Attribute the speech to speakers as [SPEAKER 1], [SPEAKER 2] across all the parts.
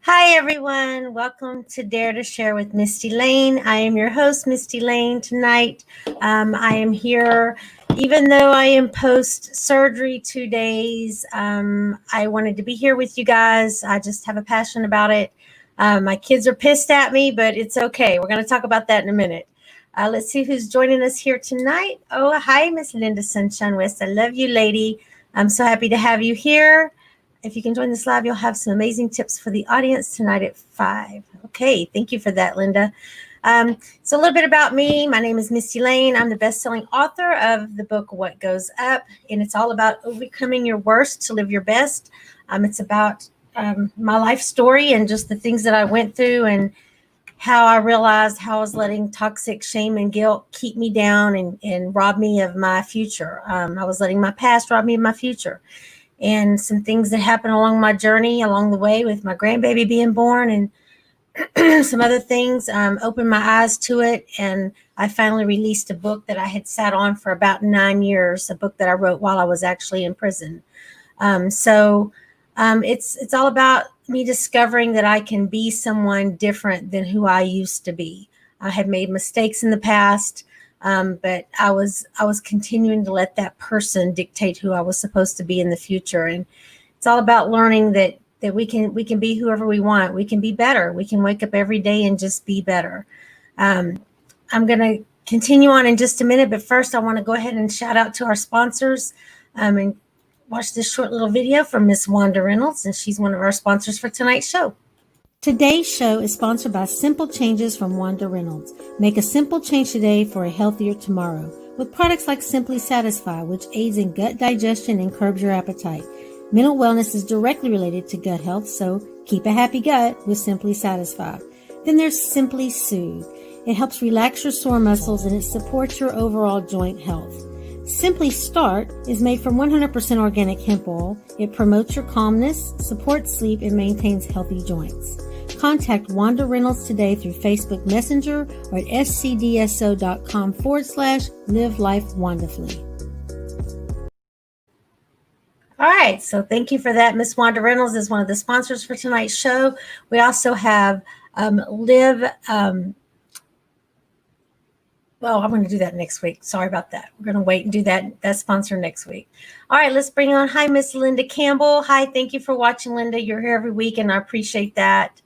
[SPEAKER 1] Hi, everyone. Welcome to Dare to Share with Mistie Layne. I am your host, Mistie Layne, tonight. I am here, even though I am post surgery 2 days. I wanted to be here with you guys. I just have a passion about it. My kids are pissed at me, but it's okay. We're going to talk about that in a minute. Let's see who's joining us here tonight. Oh, hi, Miss Linda Sunshine West. I love you, lady. I'm so happy to have you here. If you can join this live, you'll have some amazing tips for the audience tonight at 5. Okay, thank you for that, Linda. So a little bit about me. My name is Mistie Layne. I'm the best-selling author of the book What Goes Up, and it's all about overcoming your worst to live your best. It's about my life story and just the things that I went through and how I realized how I was letting toxic shame and guilt keep me down and rob me of my future. I was letting my past rob me of my future. And some things that happened along my journey along the way with my grandbaby being born and some other things opened my eyes to it. And I finally released a book that I had sat on for about 9 years, a book that I wrote while I was actually in prison. It's all about me discovering that I can be someone different than who I used to be. I had made mistakes in the past. But I was continuing to let that person dictate who I was supposed to be in the future. And it's all about learning that we can be whoever we want. We can be better. We can wake up every day and just be better. I'm going to continue on in just a minute, but first I want to go ahead and shout out to our sponsors and watch this short little video from Miss Wanda Reynolds, and she's one of our sponsors for tonight's show. Today's show is sponsored by Simple Changes from Wanda Reynolds. Make a simple change today for a healthier tomorrow with products like Simply Satisfy, which aids in gut digestion and curbs your appetite. Mental wellness is directly related to gut health, so keep a happy gut with Simply Satisfy. Then there's Simply Soothe. It helps relax your sore muscles and it supports your overall joint health. Simply Start is made from 100% organic hemp oil. It promotes your calmness, supports sleep, and maintains healthy joints. Contact Wanda Reynolds today through Facebook Messenger or at scdso.com/live life wonderfully. All right, so thank you for that. Miss Wanda Reynolds is one of the sponsors for tonight's show. We also have Live. Well, I'm going to do that next week. Sorry about that. We're going to wait and do that sponsor next week. All right, let's bring on. Hi, Miss Linda Campbell. Hi, thank you for watching, Linda. You're here every week, and I appreciate that.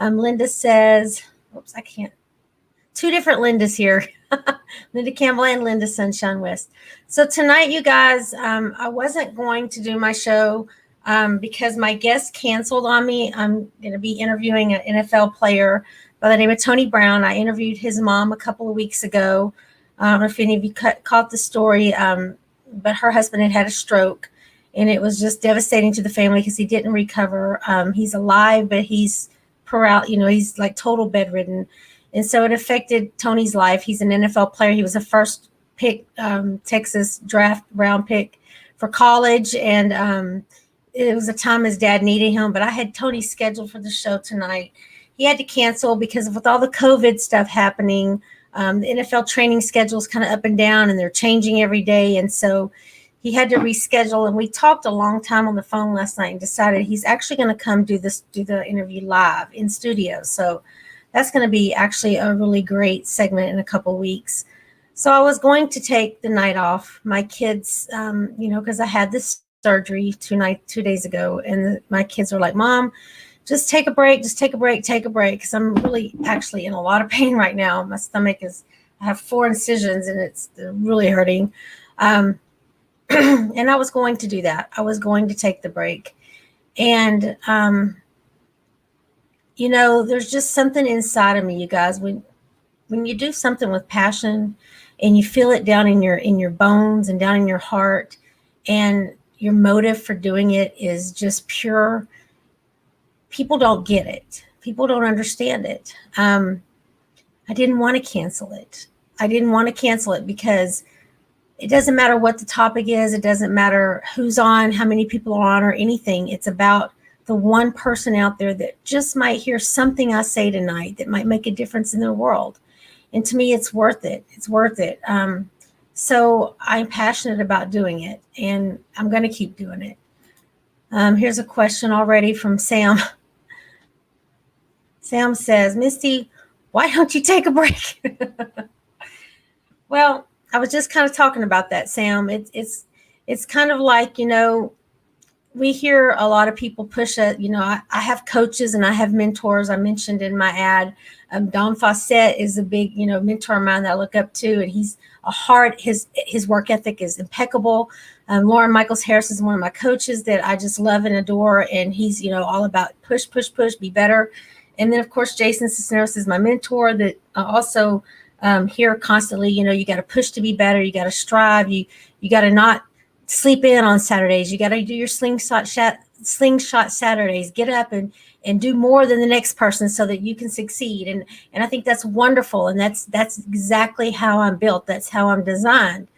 [SPEAKER 1] Linda says, oops, I can't. 2 different Lindas here. Linda Campbell and Linda Sunshine West. So tonight, you guys, I wasn't going to do my show because my guest canceled on me. I'm going to be interviewing an NFL player by the name of Tony Brown. I interviewed his mom a couple of weeks ago. I don't know if any of you caught the story, but her husband had a stroke, and it was just devastating to the family because he didn't recover. He's alive, but he's he's like total bedridden. And so it affected Tony's life. He's an NFL player. He was a first pick, Texas draft round pick for college. And it was a time his dad needed him. But I had Tony scheduled for the show tonight. He had to cancel because with all the COVID stuff happening, the NFL training schedule is kind of up and down, and they're changing every day. And so he had to reschedule. And we talked a long time on the phone last night and decided he's actually going to come do the interview live in studio. So that's going to be actually a really great segment in a couple of weeks. So I was going to take the night off. My kids, because I had this surgery 2 days ago, and my kids were like, "Mom, just take a break, because I'm really actually in a lot of pain right now. My stomach I have 4 incisions, and they're really hurting." And I was going to do that. I was going to take the break. And there's just something inside of me, you guys, when you do something with passion and you feel it down in your bones and down in your heart, and your motive for doing it is just pure, people don't get it. People don't understand it. I didn't want to cancel it. Because it doesn't matter what the topic is. It doesn't matter who's on, how many people are on, or anything. It's about the one person out there that just might hear something I say tonight that might make a difference in their world. And to me, it's worth it. So I'm passionate about doing it, and I'm going to keep doing it. Here's a question already from Sam. Sam says, Misty, why don't you take a break? Well, I was just kind of talking about that, Sam. It's kind of like, we hear a lot of people push it. I have coaches and I have mentors. I mentioned in my ad, Don Fawcett is a big, mentor of mine that I look up to, and he's his work ethic is impeccable. Lauren Michaels Harris is one of my coaches that I just love and adore, and he's, all about push, push, push, be better. And then of course, Jason Cisneros is my mentor that also hear constantly, you got to push to be better. You got to strive. You got to not sleep in on Saturdays. You got to do your slingshot Saturdays. Get up and do more than the next person so that you can succeed. And I think that's wonderful. And that's exactly how I'm built. That's how I'm designed.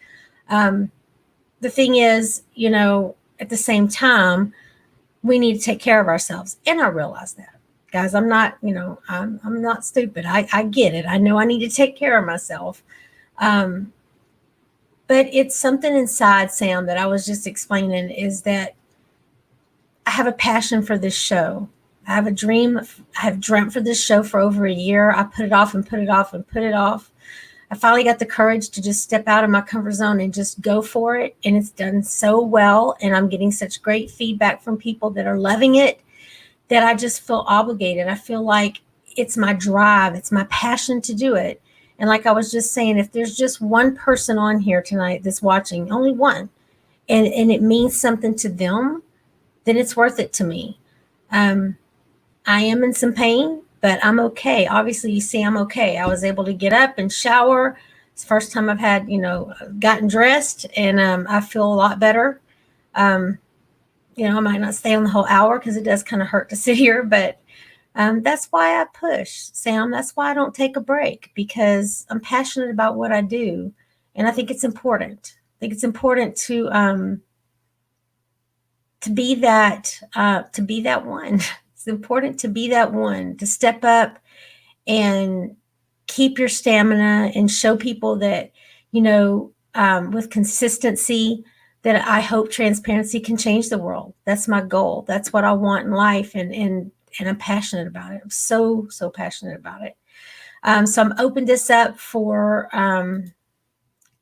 [SPEAKER 1] The thing is, at the same time, we need to take care of ourselves. And I realize that, guys. I'm not, I'm not stupid. I get it. I know I need to take care of myself. But it's something inside, Sam, that I was just explaining, is that I have a passion for this show. I have a dream. I have dreamt for this show for over a year. I put it off and put it off and put it off. I finally got the courage to just step out of my comfort zone and just go for it. And it's done so well. And I'm getting such great feedback from people that are loving it that I just feel obligated. I feel like it's my drive. It's my passion to do it. And like I was just saying, if there's just one person on here tonight that's watching, only one, and it means something to them, then it's worth it to me. I am in some pain, but I'm okay. Obviously, you see, I'm okay. I was able to get up and shower. It's the first time I've had, gotten dressed, and I feel a lot better. I might not stay on the whole hour because it does kind of hurt to sit here, but that's why I push, Sam. That's why I don't take a break, because I'm passionate about what I do. And I think it's important. I think it's important to be that one. It's important to be that one, to step up and keep your stamina and show people that, with consistency, that I hope transparency can change the world. That's my goal. That's what I want in life. And I'm passionate about it. I'm so, so passionate about it. So I'm opened this up for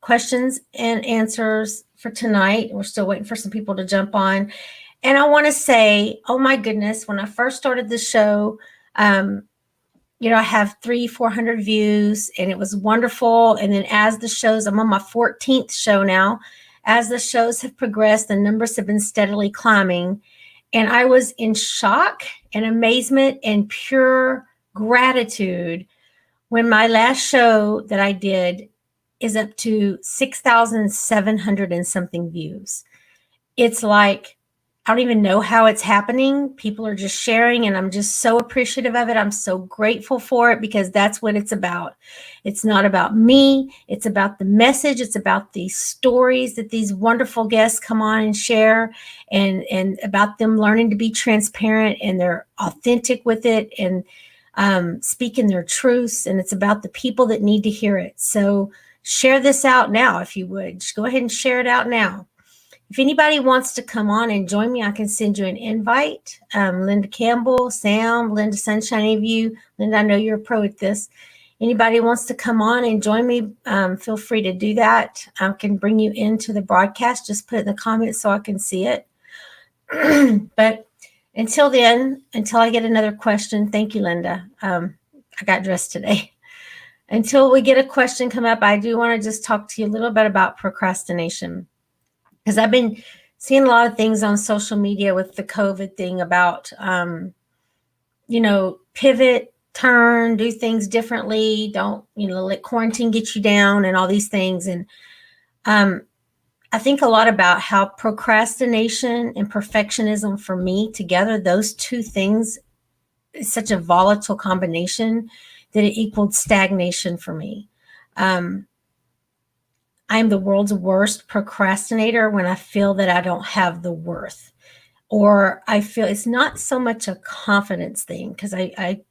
[SPEAKER 1] questions and answers for tonight. We're still waiting for some people to jump on. And I want to say, oh my goodness, when I first started the show, I have 400 views, and it was wonderful. And then as the shows, I'm on my 14th show now. As the shows have progressed, the numbers have been steadily climbing. And I was in shock and amazement and pure gratitude when my last show that I did is up to 6,700 and something views. It's like, I don't even know how it's happening. People are just sharing, and I'm just so appreciative of it. I'm so grateful for it, because that's what it's about. It's not about me. It's about the message. It's about these stories that these wonderful guests come on and share, and about them learning to be transparent, and they're authentic with it, and speaking their truths. And it's about the people that need to hear it. So share this out now, if you would. Just go ahead and share it out now. If anybody wants to come on and join me, I can send you an invite. Linda Campbell, Sam, Linda Sunshine, any of you. Linda, I know you're a pro at this. Anybody wants to come on and join me, feel free to do that. I can bring you into the broadcast. Just put it in the comments so I can see it. But until then, until I get another question, thank you, Linda. I got dressed today. Until we get a question come up, I do want to just talk to you a little bit about procrastination. Because I've been seeing a lot of things on social media with the COVID thing about, pivot, turn, do things differently. Don't, let quarantine get you down and all these things. And I think a lot about how procrastination and perfectionism, for me together, those two things is such a volatile combination that it equaled stagnation for me. I'm the world's worst procrastinator when I feel that I don't have the worth, or I feel it's not so much a confidence thing, because I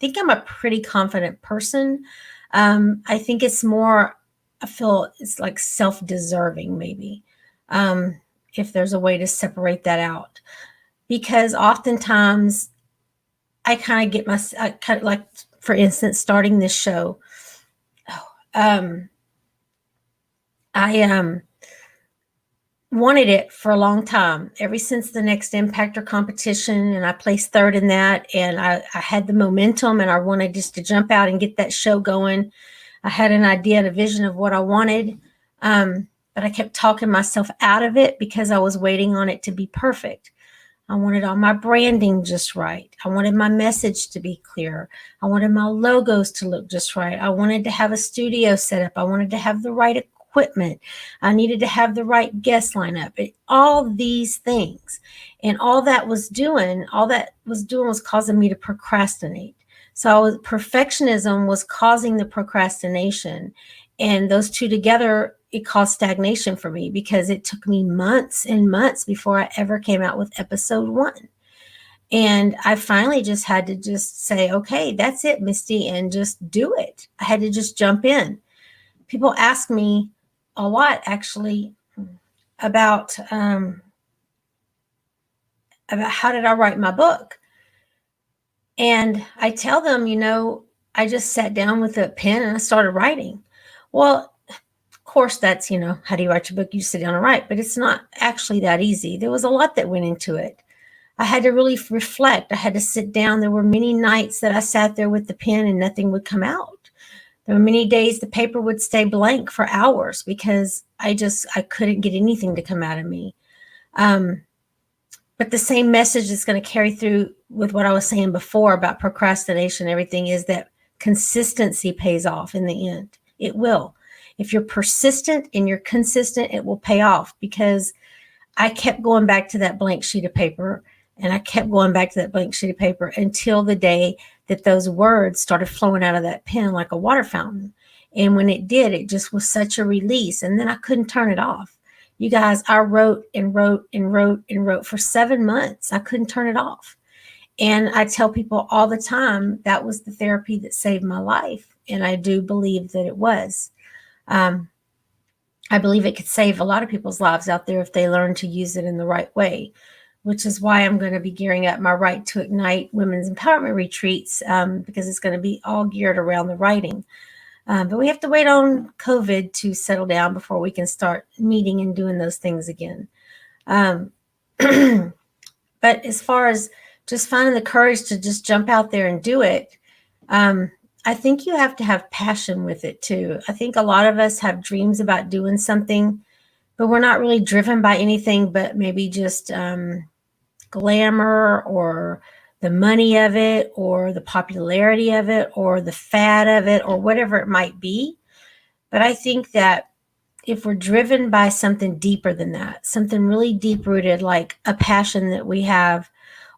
[SPEAKER 1] think I'm a pretty confident person. I think it's more, I feel it's like self-deserving, maybe, if there's a way to separate that out, because oftentimes I kind of get I kind of like, for instance, starting this show. Um, I wanted it for a long time, ever since the Next Impactor competition, and I placed third in that, and I had the momentum, and I wanted just to jump out and get that show going. I had an idea and a vision of what I wanted, but I kept talking myself out of it because I was waiting on it to be perfect. I wanted all my branding just right. I wanted my message to be clear. I wanted my logos to look just right. I wanted to have a studio set up. I wanted to have the right equipment. I needed to have the right guest lineup. All these things. And all that was doing was causing me to procrastinate. So perfectionism was causing the procrastination. And those two together, it caused stagnation for me because it took me months and months before I ever came out with episode 1. And I finally just had to just say, okay, that's it, Misty, and just do it. I had to just jump in. People ask me a lot, actually, about how did I write my book. And I tell them, I just sat down with a pen and I started writing. Well, of course, that's, how do you write your book? You sit down and write, but it's not actually that easy. There was a lot that went into it. I had to really reflect. I had to sit down. There were many nights that I sat there with the pen and nothing would come out. There were many days the paper would stay blank for hours because I couldn't get anything to come out of me. But the same message that's going to carry through with what I was saying before about procrastination and everything is that consistency pays off in the end. It will. If you're persistent and you're consistent, it will pay off, because I kept going back to that blank sheet of paper, and I kept going back to that blank sheet of paper until the day that those words started flowing out of that pen like a water fountain. And when it did, it just was such a release. And then I couldn't turn it off. You guys, I wrote and wrote and wrote and wrote for 7 months. I couldn't turn it off. And I tell people all the time that was the therapy that saved my life. And I do believe that it was. I believe it could save a lot of people's lives out there if they learn to use it in the right way, which is why I'm going to be gearing up my Right to Ignite Women's Empowerment Retreats, because it's going to be all geared around the writing. But we have to wait on COVID to settle down before we can start meeting and doing those things again. But as far as just finding the courage to just jump out there and do it, I think you have to have passion with it too. I think a lot of us have dreams about doing something, but we're not really driven by anything but maybe just glamour or the money of it or the popularity of it or the fad of it or whatever it might be. But I think that if we're driven by something deeper than that, something really deep rooted, like a passion that we have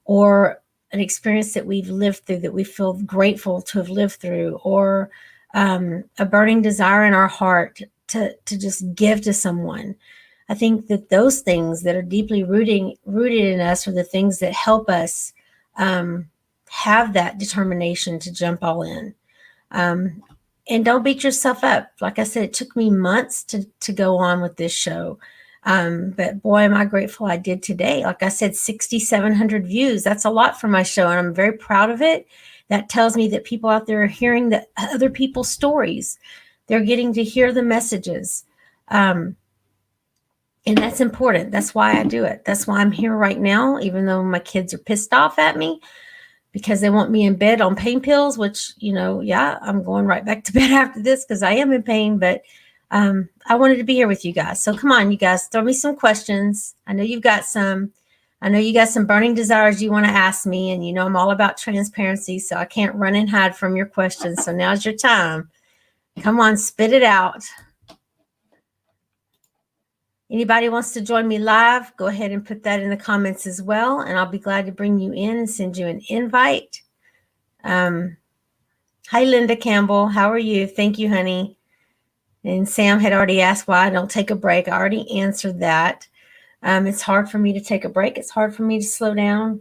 [SPEAKER 1] or an experience that we've lived through that we feel grateful to have lived through, or a burning desire in our heart to just give to someone. I think that those things that are deeply rooted in us are the things that help us have that determination to jump all in. And don't beat yourself up. Like I said, it took me months to go on with this show. But boy, am I grateful I did today. Like I said, 6,700 views. That's a lot for my show, and I'm very proud of it. That tells me that people out there are hearing the other people's stories. They're getting to hear the messages. And that's important. That's why I do it. That's why I'm here right now, even though my kids are pissed off at me because they want me in bed on pain pills, which, I'm going right back to bed after this because I am in pain, but I wanted to be here with you guys. So come on, you guys, throw me some questions. I know you've got some. I know you got some burning desires you want to ask me, and I'm all about transparency, so I can't run and hide from your questions. So now's your time. Come on, spit it out. Anybody wants to join me live, go ahead and put that in the comments as well, and I'll be glad to bring you in and send you an invite. Hi, Linda Campbell. How are you? Thank you, honey. And Sam had already asked why I don't take a break. I already answered that. It's hard for me to take a break. It's hard for me to slow down.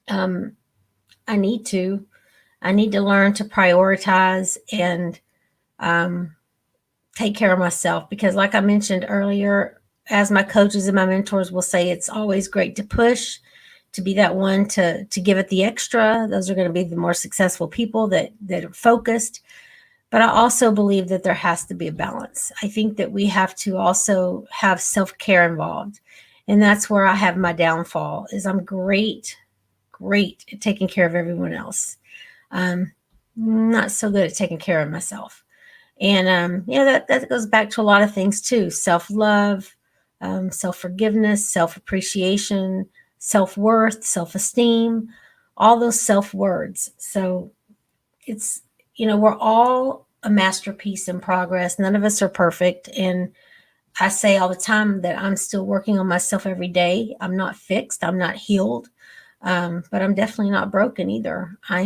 [SPEAKER 1] I need to learn to prioritize and take care of myself, because like I mentioned earlier, as my coaches and my mentors will say, it's always great to push. to be that one to give it the extra. Those are going to be the more successful people that are focused. But I also believe that there has to be a balance. I think that we have to also have self-care involved. And that's where I have my downfall is I'm great at taking care of everyone else. Not so good at taking care of myself. And that goes back to a lot of things too. Self-love, self-forgiveness, self-appreciation, self-worth, self-esteem, all those self-words. So it's, we're all a masterpiece in progress. None of us are perfect. And I say all the time that I'm still working on myself every day. I'm not fixed. I'm not healed. But I'm definitely not broken either. I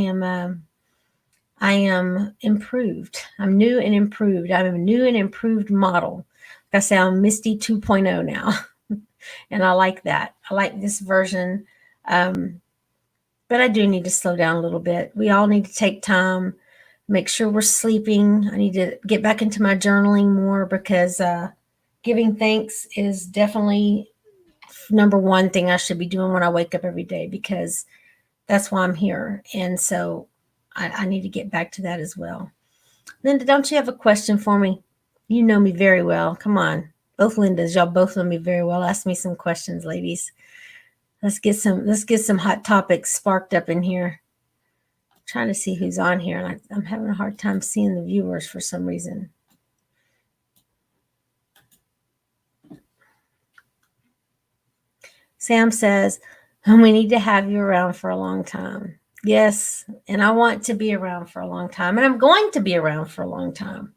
[SPEAKER 1] am improved. I'm new and improved. I'm a new and improved model. Like I say, I'm Mistie 2.0 now. And I like that. I like this version. But I do need to slow down a little bit. We all need to take time, make sure we're sleeping. I need to get back into my journaling more because giving thanks is definitely number one thing I should be doing when I wake up every day, because that's why I'm here. And so I need to get back to that as well. Linda, don't you have a question for me? You know me very well. Come on. Both Lindas, y'all both know me very well. Ask me some questions, ladies. Let's get some hot topics sparked up in here. I'm trying to see who's on here, and I'm having a hard time seeing the viewers for some reason. Sam says, we need to have you around for a long time. Yes, and I want to be around for a long time, and I'm going to be around for a long time.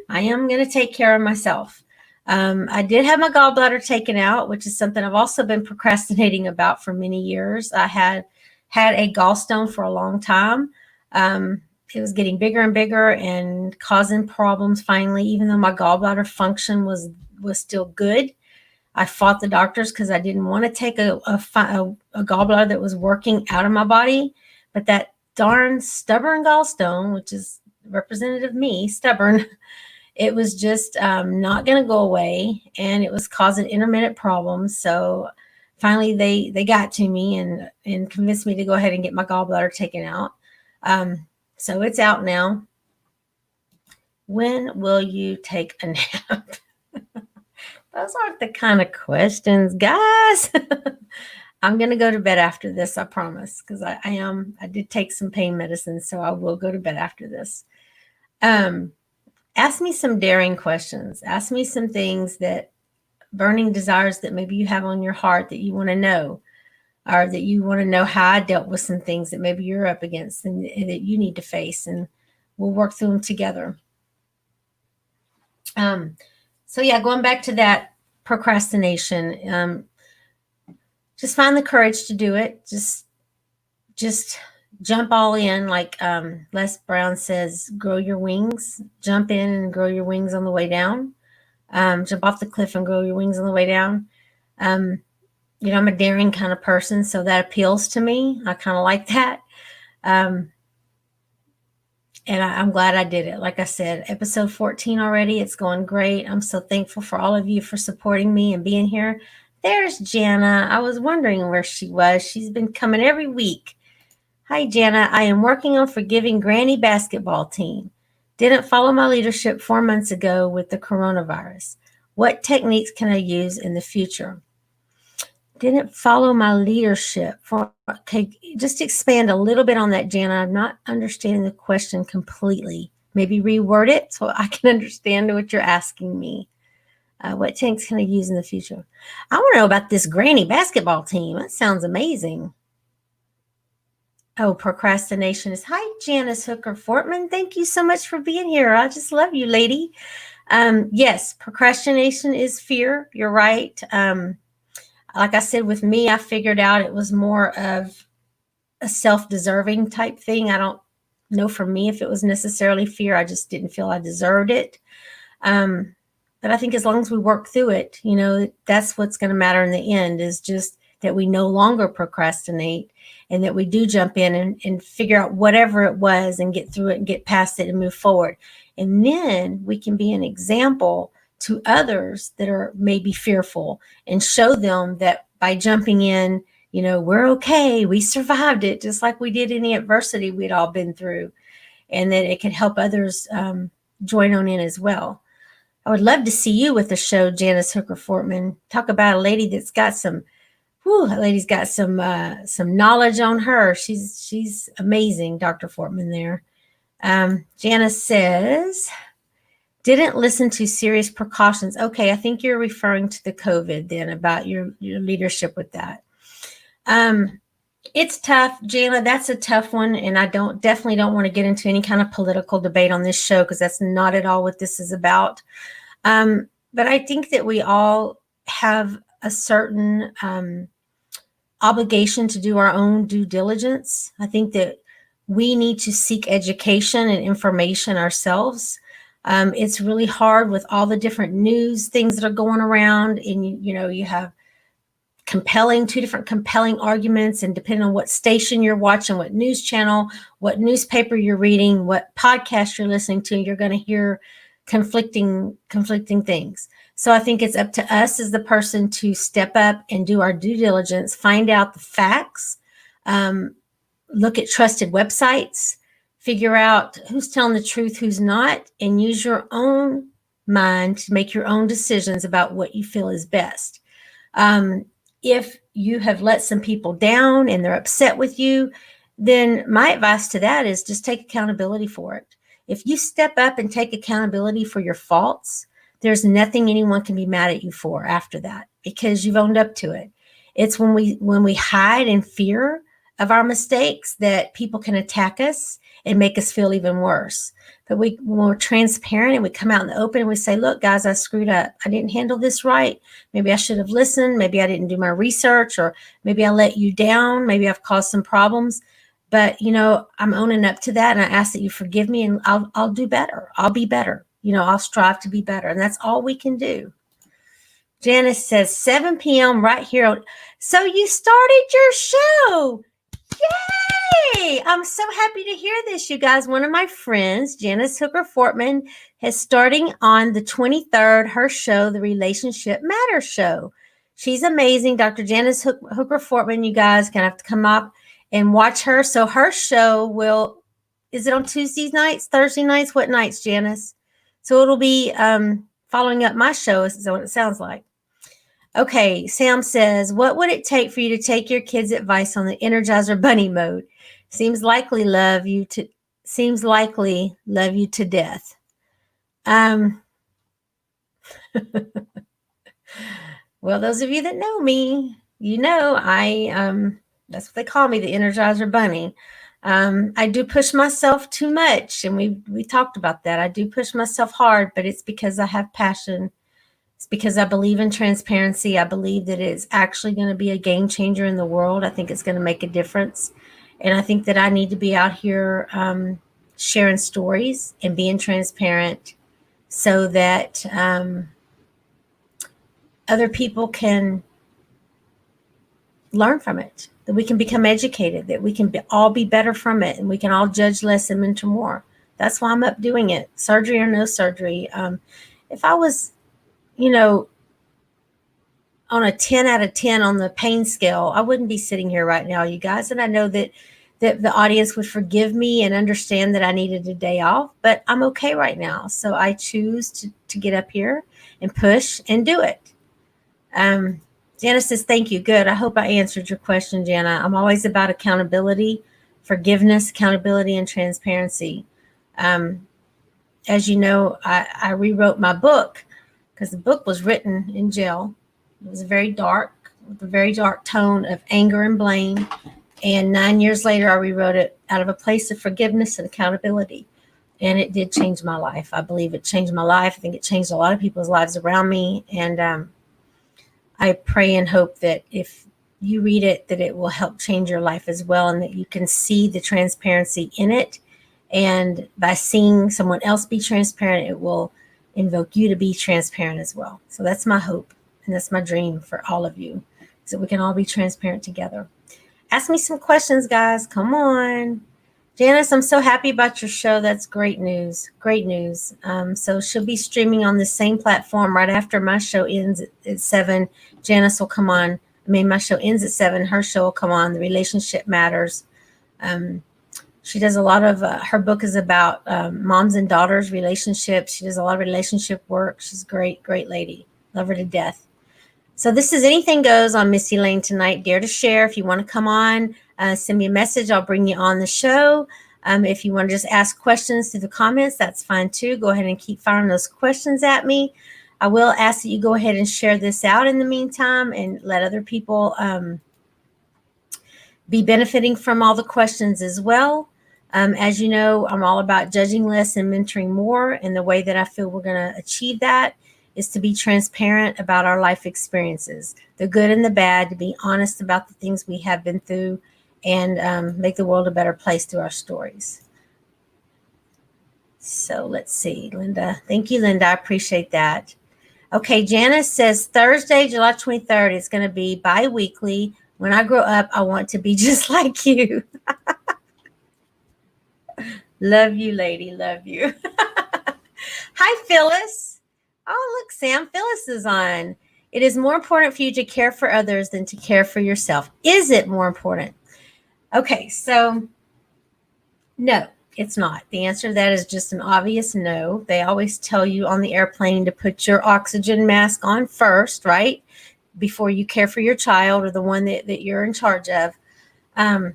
[SPEAKER 1] I am going to take care of myself. I did have my gallbladder taken out, which is something I've also been procrastinating about for many years. I had a gallstone for a long time. It was getting bigger and bigger and causing problems finally, even though my gallbladder function was still good. I fought the doctors because I didn't want to take a gallbladder that was working out of my body. But that darn stubborn gallstone, which is representative of me, stubborn, it was just not going to go away, and it was causing intermittent problems. So finally they got to me and convinced me to go ahead and get my gallbladder taken out. So it's out now. When will you take a nap? Those aren't the kind of questions, guys. I'm going to go to bed after this, I promise, because I did take some pain medicine, so I will go to bed after this. Ask me some daring questions. Ask me some things that burning desires that maybe you have on your heart that you want to know, or that you want to know how I dealt with some things that maybe you're up against and that you need to face, and we'll work through them together. So yeah, going back to that procrastination, just find the courage to do it. Just jump all in, like Les Brown says, grow your wings, jump in and grow your wings on the way down. Jump off the cliff and grow your wings on the way down. I'm a daring kind of person, so that appeals to me. I kind of like that. And I'm glad I did it. Like I said, episode 14 already. It's going great. I'm so thankful for all of you for supporting me and being here. There's Jana. I was wondering where she was. She's been coming every week. Hi, Jana. I am working on forgiving Granny basketball team. Didn't follow my leadership 4 months ago with the coronavirus. What techniques can I use in the future? Didn't follow my leadership. Okay, just expand a little bit on that, Jana. I'm not understanding the question completely. Maybe reword it so I can understand what you're asking me. What techniques can I use in the future? I want to know about this Granny basketball team. That sounds amazing. Oh, procrastination is. Hi, Janice Hooker Fortman. Thank you so much for being here. I just love you, lady. Yes, procrastination is fear. You're right. Like I said, with me, I figured out it was more of a self-deserving type thing. I don't know for me if it was necessarily fear. I just didn't feel I deserved it. But I think as long as we work through it, that's what's going to matter in the end, is just that we no longer procrastinate and that we do jump in and figure out whatever it was and get through it and get past it and move forward. And then we can be an example to others that are maybe fearful and show them that by jumping in, we're okay. We survived it just like we did any adversity we'd all been through, and that it could help others join on in as well. I would love to see you with the show, Janice Hooker Fortman. Talk about a lady that's got some, that lady's got some knowledge on her. She's amazing, Dr. Fortman there. Janice says, didn't listen to serious precautions. Okay, I think you're referring to the COVID then, about your leadership with that. It's tough, Jana. That's a tough one, and I definitely don't want to get into any kind of political debate on this show, because that's not at all what this is about. But I think that we all have a certain obligation to do our own due diligence. I think that we need to seek education and information ourselves. It's really hard with all the different news things that are going around, and you have two different compelling arguments, and depending on what station you're watching, what news channel, what newspaper you're reading, what podcast you're listening to, you're going to hear conflicting things. So I think it's up to us as the person to step up and do our due diligence, find out the facts, look at trusted websites, figure out who's telling the truth, who's not, and use your own mind to make your own decisions about what you feel is best. If you have let some people down and they're upset with you, then my advice to that is just take accountability for it. If you step up and take accountability for your faults, there's nothing anyone can be mad at you for after that, because you've owned up to it. It's when we hide in fear of our mistakes that people can attack us and make us feel even worse. But when we're transparent and we come out in the open and we say, look, guys, I screwed up. I didn't handle this right. Maybe I should have listened. Maybe I didn't do my research, or maybe I let you down. Maybe I've caused some problems. But, I'm owning up to that, and I ask that you forgive me, and I'll do better. I'll be better. I'll strive to be better. And that's all we can do. Janice says 7 p.m. right here. So you started your show. Yay! I'm so happy to hear this, you guys. One of my friends, Janice Hooker Fortman, is starting on the 23rd her show, The Relationship Matters Show. She's amazing. Dr. Janice Hooker Fortman, you guys can have to come up and watch her. So her show is it on Tuesday nights, Thursday nights? What nights, Janice? So it'll be following up my show, is what it sounds like. Okay, Sam says, what would it take for you to take your kids' advice on the Energizer Bunny mode? Seems likely love you to death. Well, those of you that know me, I that's what they call me, the Energizer Bunny. I do push myself too much, and we talked about that. I do push myself hard, but it's because I have passion. It's because I believe in transparency. I believe that it's actually going to be a game changer in the world. I think it's going to make a difference. And I think that I need to be out here sharing stories and being transparent so that other people can learn from it, that we can become educated, that we can all be better from it, and we can all judge less and mentor more. That's why I'm up doing it, surgery or no surgery. If I was on a 10 out of 10 on the pain scale, I wouldn't be sitting here right now, you guys. And I know that the audience would forgive me and understand that I needed a day off, but I'm okay right now. So I choose to get up here and push and do it. Jana says, thank you. Good. I hope I answered your question, Jana. I'm always about accountability, forgiveness, accountability, and transparency. As you know, I rewrote my book because the book was written in jail. It was very dark, with a very dark tone of anger and blame. And 9 years later, I rewrote it out of a place of forgiveness and accountability. And it did change my life. I believe it changed my life. I think it changed a lot of people's lives around me. And I pray and hope that if you read it, that it will help change your life as well, and that you can see the transparency in it. And by seeing someone else be transparent, it will invoke you to be transparent as well. So that's my hope, and that's my dream for all of you, so we can all be transparent together. Ask me some questions, guys. Come on. Janice, I'm so happy about your show. That's great news. Great news. So she'll be streaming on the same platform right after my show ends at 7. Janice will come on I mean, my show ends at 7. Her show will come on. The Relationship Matters. She does a lot of, her book is about moms and daughters relationships. She does a lot of relationship work. She's a great, great lady. Love her to death. So this is Anything Goes on Mistie Layne tonight. Dare to share. If you want to come on, send me a message. I'll bring you on the show. If you want to just ask questions through the comments, that's fine too. Go ahead and keep firing those questions at me. I will ask that you go ahead and share this out in the meantime and let other people be benefiting from all the questions as well. As you know, I'm all about judging less and mentoring more. And the way that I feel we're going to achieve that is to be transparent about our life experiences, the good and the bad, to be honest about the things we have been through, and make the world a better place through our stories. So let's see, Linda. Thank you, Linda. I appreciate that. Okay, Janice says Thursday, July 23rd. It's going to be bi-weekly. When I grow up, I want to be just like you. Love you, lady. Love you. Hi, Phyllis. Oh, look, Sam. Phyllis is on. It is more important for you to care for others than to care for yourself. Is it more important? Okay, so no, it's not. The answer to that is just an obvious no. They always tell you on the airplane to put your oxygen mask on first, right? Before you care for your child or the one that you're in charge of. But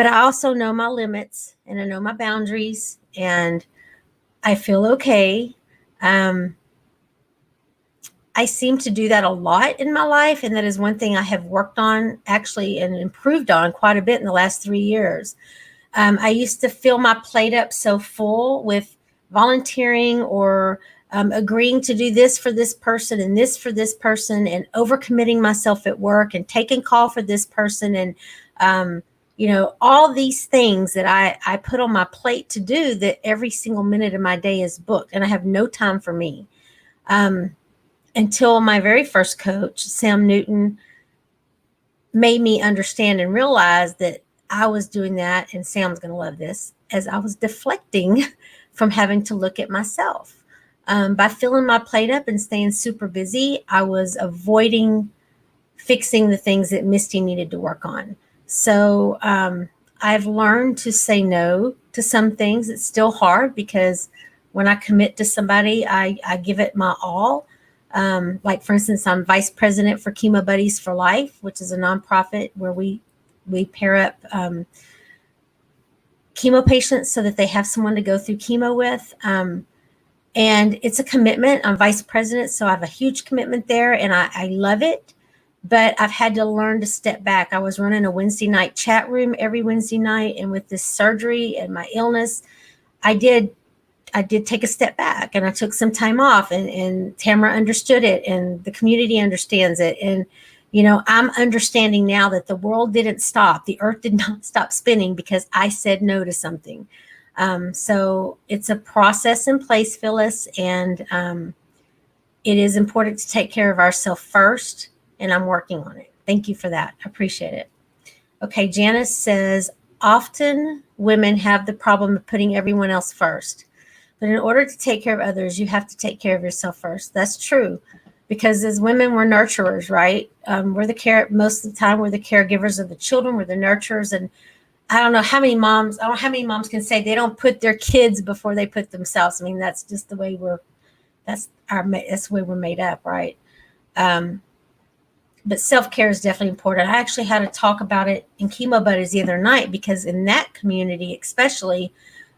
[SPEAKER 1] I also know my limits and I know my boundaries, and I feel okay. I seem to do that a lot in my life, and that is one thing I have worked on actually and improved on quite a bit in the last 3 years. I used to fill my plate up so full with volunteering or agreeing to do this for this person and this for this person, and overcommitting myself at work and taking call for this person, and all these things that I put on my plate to do, that every single minute of my day is booked and I have no time for me. Until my very first coach, Sam Newton, made me understand and realize that I was doing that, and Sam's going to love this, as I was deflecting from having to look at myself. By filling my plate up and staying super busy, I was avoiding fixing the things that Misty needed to work on. So I've learned to say no to some things. It's still hard because when I commit to somebody, I give it my all. Like, for instance, I'm vice president for Chemo Buddies for Life, which is a nonprofit where we pair up chemo patients so that they have someone to go through chemo with. And it's a commitment. I'm vice president, so I have a huge commitment there, and I love it. But I've had to learn to step back. I was running a Wednesday night chat room every Wednesday night, and with this surgery and my illness, I did take a step back, and I took some time off, and Tamara understood it, and the community understands it. And, I'm understanding now that the world didn't stop. The earth did not stop spinning because I said no to something. So it's a process in place, Phyllis, and it is important to take care of ourselves first, and I'm working on it. Thank you for that. I appreciate it. Okay, Janice says, often women have the problem of putting everyone else first. But in order to take care of others, you have to take care of yourself first. That's true. Because as women, we're nurturers, right? Most of the time, we're the caregivers of the children. We're the nurturers. And I don't know how many moms can say they don't put their kids before they put themselves. I mean, that's just the way that's the way we're made up, right? But self-care is definitely important. I actually had a talk about it in Chemo Buddies the other night, because in that community, especially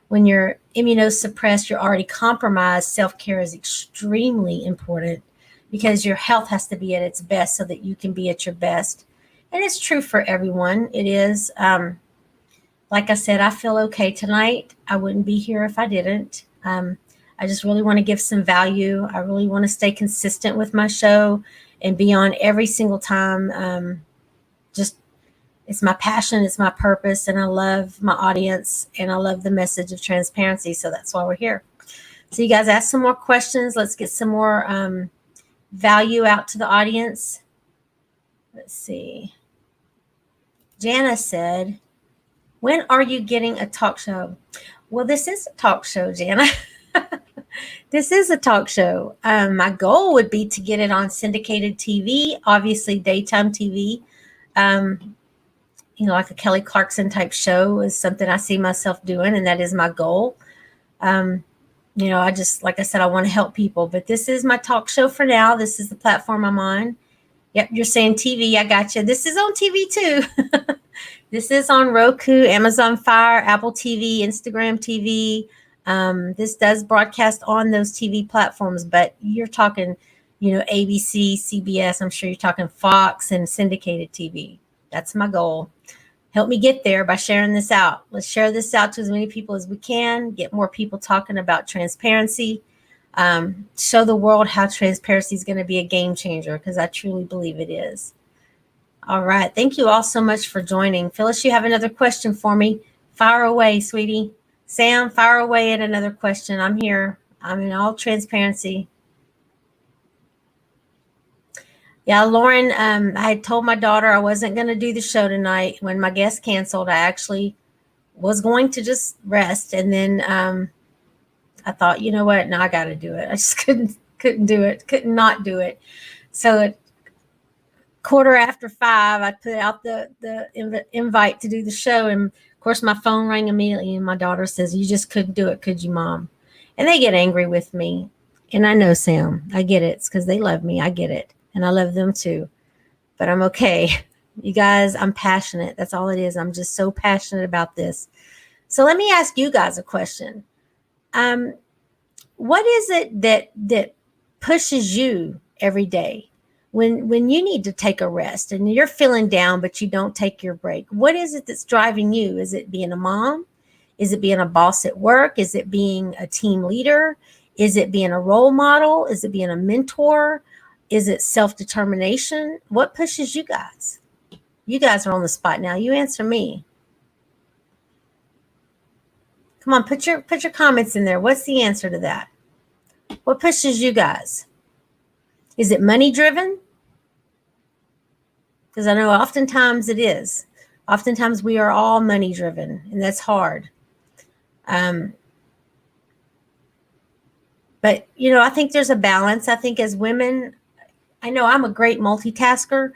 [SPEAKER 1] when you're immunosuppressed, you're already compromised, self-care is extremely important, because your health has to be at its best so that you can be at your best. And it's true for everyone. It is. Like I said, I feel okay tonight. I wouldn't be here if I didn't. I just really want to give some value. I really want to stay consistent with my show and be on every single time. It's my passion, it's my purpose, and I love my audience, and I love the message of transparency. So that's why we're here. So you guys ask some more questions. Let's get some more value out to the audience. Let's see. Jana said, when are you getting a talk show? Well, this is a talk show, Jana. This is a talk show. My goal would be to get it on syndicated TV, obviously daytime TV. Um, like a Kelly Clarkson type show is something I see myself doing, and that is my goal. Um, I just, like I said, I want to help people, but this is my talk show for now. This is the platform I'm on. Yep, you're saying TV. I got you. This is on TV too. This is on Roku, Amazon Fire, Apple TV, Instagram TV. This does broadcast on those TV platforms, but you're talking, ABC, CBS. I'm sure you're talking Fox and syndicated TV. That's my goal. Help me get there by sharing this out. Let's share this out to as many people as we can, get more people talking about transparency, show the world how transparency is going to be a game changer, because I truly believe it is. All right. Thank you all so much for joining. Phyllis, you have another question for me. Fire away, sweetie. Sam, fire away at another question. I'm here. I'm in all transparency. Yeah, Lauren, I had told my daughter I wasn't going to do the show tonight. When my guest canceled, I actually was going to just rest. And then I thought, you know what? No, I got to do it. I just couldn't do it. Couldn't not do it. So at 5:15, I put out the invite to do the show. And of course, my phone rang immediately. And my daughter says, you just couldn't do it, could you, Mom? And they get angry with me. And I know, Sam, I get it. It's because they love me. I get it. And I love them too. But I'm okay. You guys, I'm passionate. That's all it is. I'm just so passionate about this. So let me ask you guys a question. What is it that pushes you every day when you need to take a rest and you're feeling down, but you don't take your break? What is it that's driving you? Is it being a mom? Is it being a boss at work? Is it being a team leader? Is it being a role model? Is it being a mentor? Is it self-determination? What pushes you guys? You guys are on the spot now. You answer me. Come on, put your comments in there. What's the answer to that? What pushes you guys? Is it money driven? Because I know oftentimes it is. Oftentimes we are all money driven, and that's hard. But, I think there's a balance. I think as women, I know I'm a great multitasker,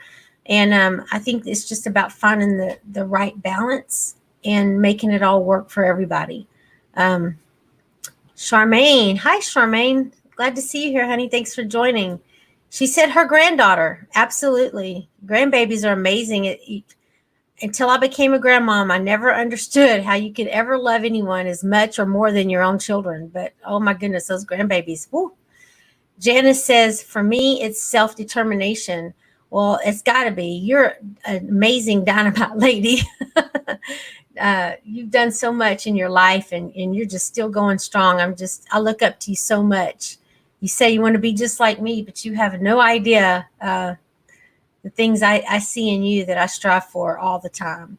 [SPEAKER 1] and I think it's just about finding the right balance and making it all work for everybody. Charmaine. Hi, Charmaine. Glad to see you here, honey. Thanks for joining. She said her granddaughter. Absolutely. Grandbabies are amazing. Until I became a grandmom, I never understood how you could ever love anyone as much or more than your own children. But, oh, my goodness, those grandbabies. Woo. Janice says, for me, it's self-determination. Well, it's got to be. You're an amazing dynamite lady. You've done so much in your life, and you're just still going strong. I look up to you so much. You say you want to be just like me, but you have no idea the things I see in you that I strive for all the time.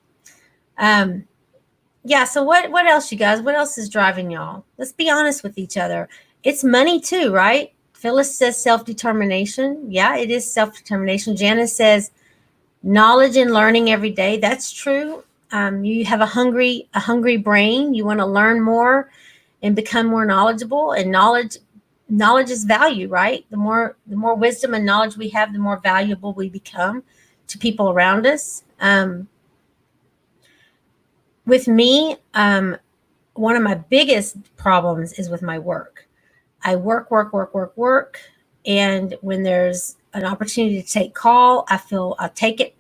[SPEAKER 1] Yeah, so what else, you guys? What else is driving y'all? Let's be honest with each other. It's money too, right? Phyllis says self-determination. Yeah, it is self-determination. Janice says knowledge and learning every day. That's true. You have a hungry brain. You want to learn more and become more knowledgeable. And knowledge is value, right? The more wisdom and knowledge we have, the more valuable we become to people around us. With me, one of my biggest problems is with my work. I work. And when there's an opportunity to take call, I'll take it.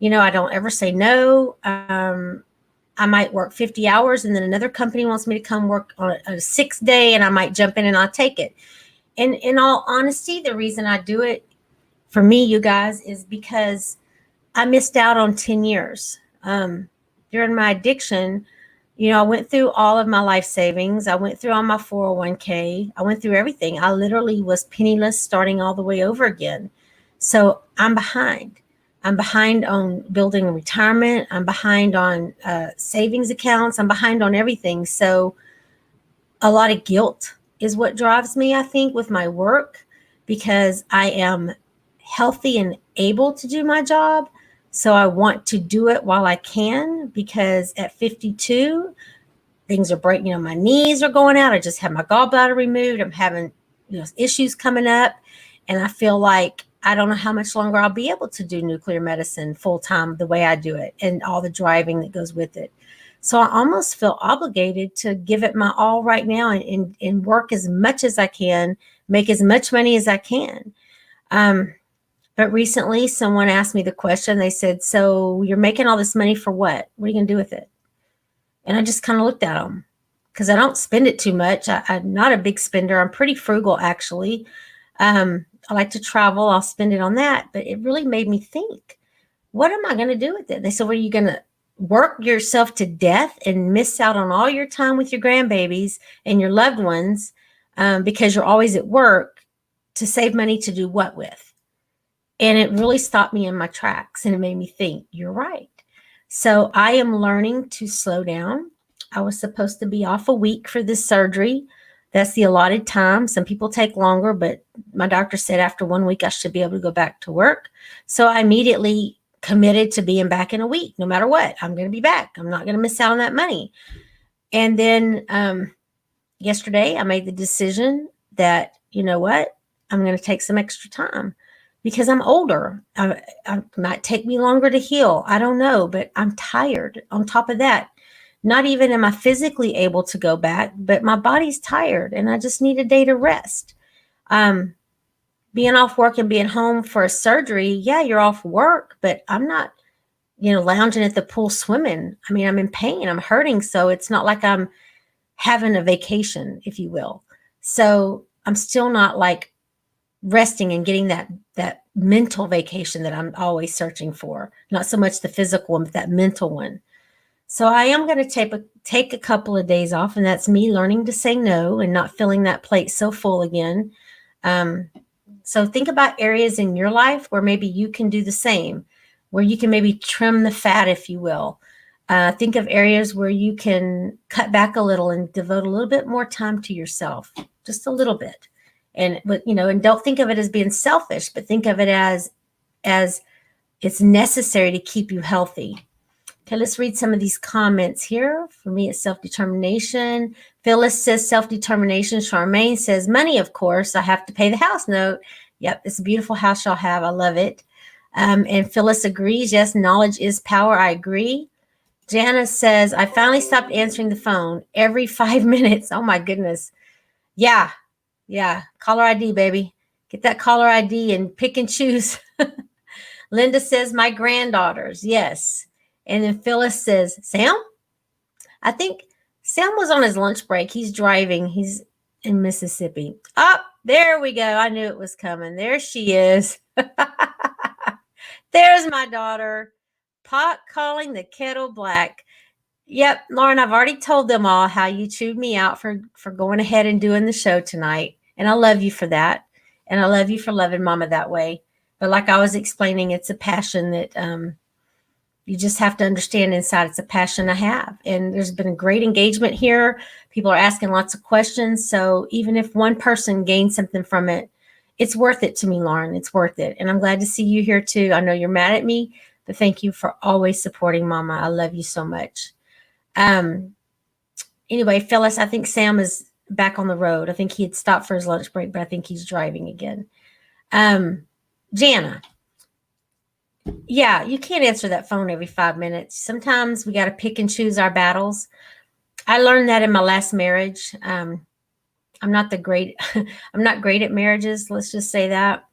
[SPEAKER 1] I don't ever say no. I might work 50 hours and then another company wants me to come work on a 6th day, and I might jump in and I'll take it. And in all honesty, the reason I do it for me, you guys, is because I missed out on 10 years. During my addiction, I went through all of my life savings. I went through all my 401k. I went through everything. I literally was penniless, starting all the way over again. So I'm behind. I'm behind on building retirement. I'm behind on savings accounts. I'm behind on everything. So a lot of guilt is what drives me, I think, with my work, because I am healthy and able to do my job. So I want to do it while I can, because at 52, things are breaking, my knees are going out. I just had my gallbladder removed. I'm having, issues coming up. And I feel like I don't know how much longer I'll be able to do nuclear medicine full time the way I do it and all the driving that goes with it. So I almost feel obligated to give it my all right now and work as much as I can, make as much money as I can. But recently someone asked me the question. They said, so you're making all this money for what? What are you going to do with it? And I just kind of looked at them because I don't spend it too much. I'm not a big spender. I'm pretty frugal, actually. I like to travel. I'll spend it on that. But it really made me think, what am I going to do with it? They said, well, are you going to work yourself to death and miss out on all your time with your grandbabies and your loved ones because you're always at work to save money to do what with? And it really stopped me in my tracks and it made me think, you're right. So I am learning to slow down. I was supposed to be off a week for this surgery. That's the allotted time. Some people take longer, but my doctor said after 1 week, I should be able to go back to work. So I immediately committed to being back in a week. No matter what, I'm going to be back. I'm not going to miss out on that money. And then yesterday, I made the decision that, you know what, I'm going to take some extra time because I'm older. It might take me longer to heal. I don't know, but I'm tired. On top of that, not even am I physically able to go back, but my body's tired and I just need a day to rest. Being off work and being home for a surgery, yeah, you're off work, but I'm not, lounging at the pool swimming. I mean, I'm in pain, I'm hurting. So it's not like I'm having a vacation, if you will. So I'm still not like resting and getting that mental vacation that I'm always searching for. Not so much the physical one, but that mental one. So I am going to take a couple of days off, and that's me learning to say no and not filling that plate so full again. So think about areas in your life where maybe you can do the same, where you can maybe trim the fat, if you will. Think of areas where you can cut back a little and devote a little bit more time to yourself, just a little bit. And don't think of it as being selfish, but think of it as it's necessary to keep you healthy. Okay, let's read some of these comments here. For me, it's self-determination. Phyllis says self-determination. Charmaine says money, of course. I have to pay the house note. Yep, it's a beautiful house y'all have. I love it. And Phyllis agrees. Yes, knowledge is power. I agree. Jana says, I finally stopped answering the phone every 5 minutes. Oh, my goodness. Yeah. Caller ID, baby. Get that caller ID and pick and choose. Linda says, my granddaughters. Yes. And then Phyllis says, Sam? I think Sam was on his lunch break. He's driving. He's in Mississippi. Oh, there we go. I knew it was coming. There she is. There's my daughter. Pot calling the kettle black. Yep, Lauren, I've already told them all how you chewed me out for going ahead and doing the show tonight. And I love you for that. And I love you for loving Mama that way. But like I was explaining, it's a passion that you just have to understand inside. It's a passion I have. And there's been a great engagement here. People are asking lots of questions. So even if one person gains something from it, it's worth it to me, Lauren. It's worth it. And I'm glad to see you here too. I know you're mad at me, but thank you for always supporting Mama. I love you so much. Anyway, Phyllis, I think Sam is back on the road. I think he had stopped for his lunch break, but I think he's driving again. Jana. Yeah, you can't answer that phone every 5 minutes. Sometimes we got to pick and choose our battles. I learned that in my last marriage. I'm not great at marriages. Let's just say that.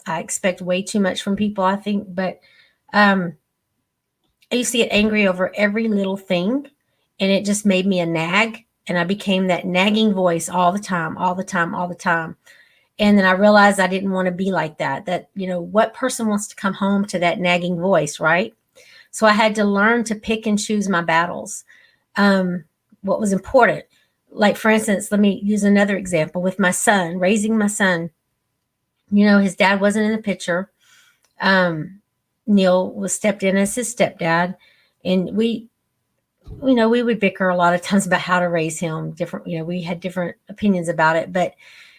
[SPEAKER 1] I expect way too much from people, I think. But I used to get angry over every little thing, and it just made me a nag. And I became that nagging voice all the time. And then I realized I didn't want to be like that, what person wants to come home to that nagging voice, right? So I had to learn to pick and choose my battles. What was important. Like, for instance, let me use another example with my son, raising my son. His dad wasn't in the picture. Neil was stepped in as his stepdad. And we would bicker a lot of times about how to raise him. We had different opinions about it, but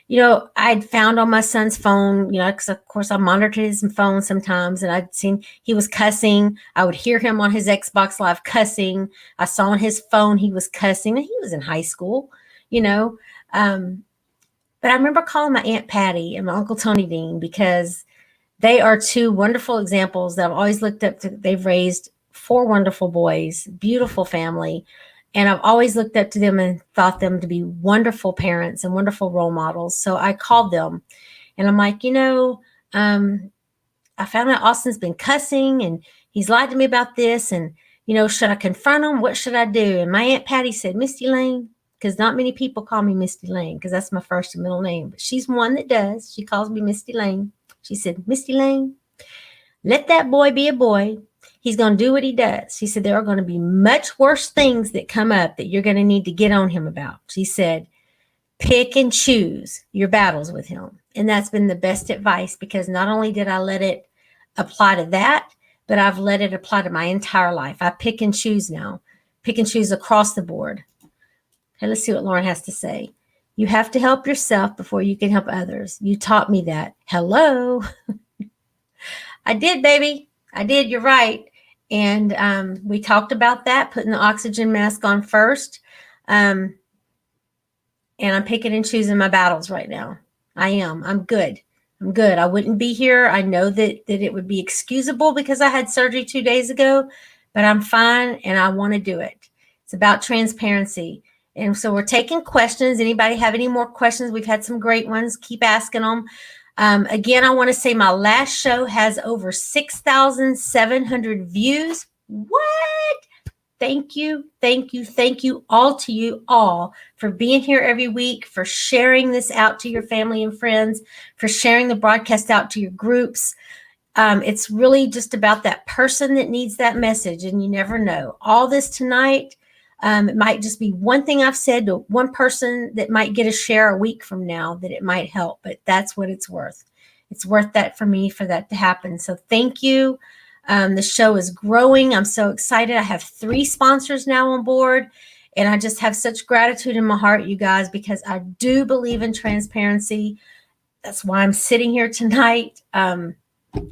[SPEAKER 1] I'd found on my son's phone, because of course I monitored his phone sometimes, and I'd seen he was cussing. I would hear him on his Xbox Live cussing. I saw on his phone he was cussing, and he was in high school, you know. Um, but I remember calling my Aunt Patty and my Uncle Tony Dean because they are two wonderful examples that I've always looked up to. They've raised four wonderful boys, beautiful family. And I've always looked up to them and thought them to be wonderful parents and wonderful role models. So I called them and I'm like, I found out Austin's been cussing and he's lied to me about this. And, should I confront him? What should I do? And my Aunt Patty said, Mistie Layne, because not many people call me Mistie Layne because that's my first and middle name. But she's one that does. She calls me Mistie Layne. She said, Mistie Layne, let that boy be a boy. He's going to do what he does. She said, there are going to be much worse things that come up that you're going to need to get on him about. She said, pick and choose your battles with him. And that's been the best advice because not only did I let it apply to that, but I've let it apply to my entire life. I pick and choose now, pick and choose across the board. Okay, let's see what Lauren has to say. You have to help yourself before you can help others. You taught me that. Hello. I did, baby. I did. You're right. And we talked about that, putting the oxygen mask on first. And I'm picking and choosing my battles right now. I am. I'm good. I'm good. I wouldn't be here. I know that it would be excusable because I had surgery 2 days ago, but I'm fine and I want to do it. It's about transparency. And so we're taking questions. Anybody have any more questions? We've had some great ones. Keep asking them. Again, I want to say my last show has over 6,700 views. What? Thank you, thank you, thank you all to you all for being here every week, for sharing this out to your family and friends, for sharing the broadcast out to your groups. It's really just about that person that needs that message, and you never know. All this tonight, it might just be one thing I've said to one person that might get a share a week from now that it might help, but that's what it's worth. It's worth that for me for that to happen. So thank you. The show is growing. I'm so excited. I have 3 sponsors now on board, and I just have such gratitude in my heart, you guys, because I do believe in transparency. That's why I'm sitting here tonight,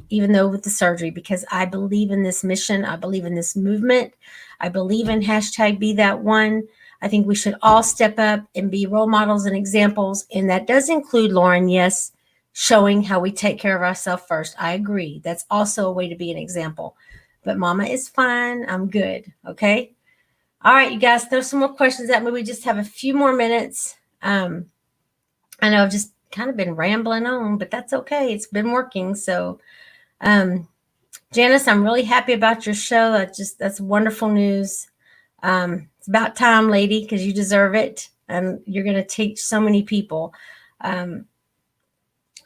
[SPEAKER 1] even though with the surgery, because I believe in this mission. I believe in this movement. I believe in #BeThatOne. I think we should all step up and be role models and examples, and that does include, Lauren, yes, showing how we take care of ourselves first. I agree. That's also a way to be an example. But Mama is fine. I'm good. Okay. All right, you guys, throw some more questions at me. We just have a few more minutes. I know I've just kind of been rambling on, but that's okay. It's been working. So, Janice, I'm really happy about your show. That's wonderful news. It's about time, lady, because you deserve it. And you're going to teach so many people.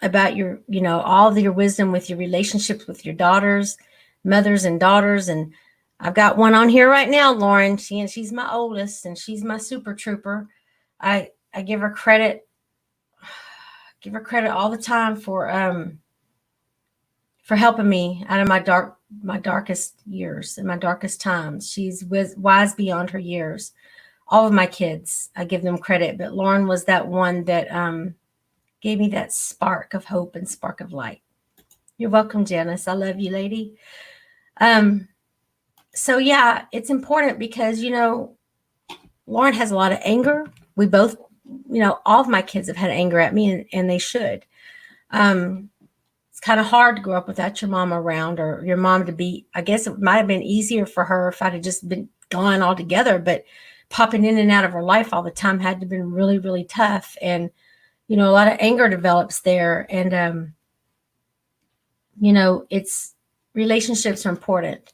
[SPEAKER 1] About your, all of your wisdom with your relationships with your daughters, mothers and daughters. And I've got one on here right now, Lauren. She's my oldest and she's my super trooper. I give her credit. Give her credit all the time for helping me out of my darkest years and my darkest times. She's wise beyond her years. All of my kids, I give them credit, but Lauren was that one that gave me that spark of hope and spark of light. You're welcome, Janice. I love you, lady. So yeah, it's important because, Lauren has a lot of anger. We both, all of my kids have had anger at me and they should. It's kind of hard to grow up without your mom around or your mom to be, I guess it might have been easier for her if I'd have just been gone altogether, but popping in and out of her life all the time had to have been really, really tough. And a lot of anger develops there. And, it's relationships are important.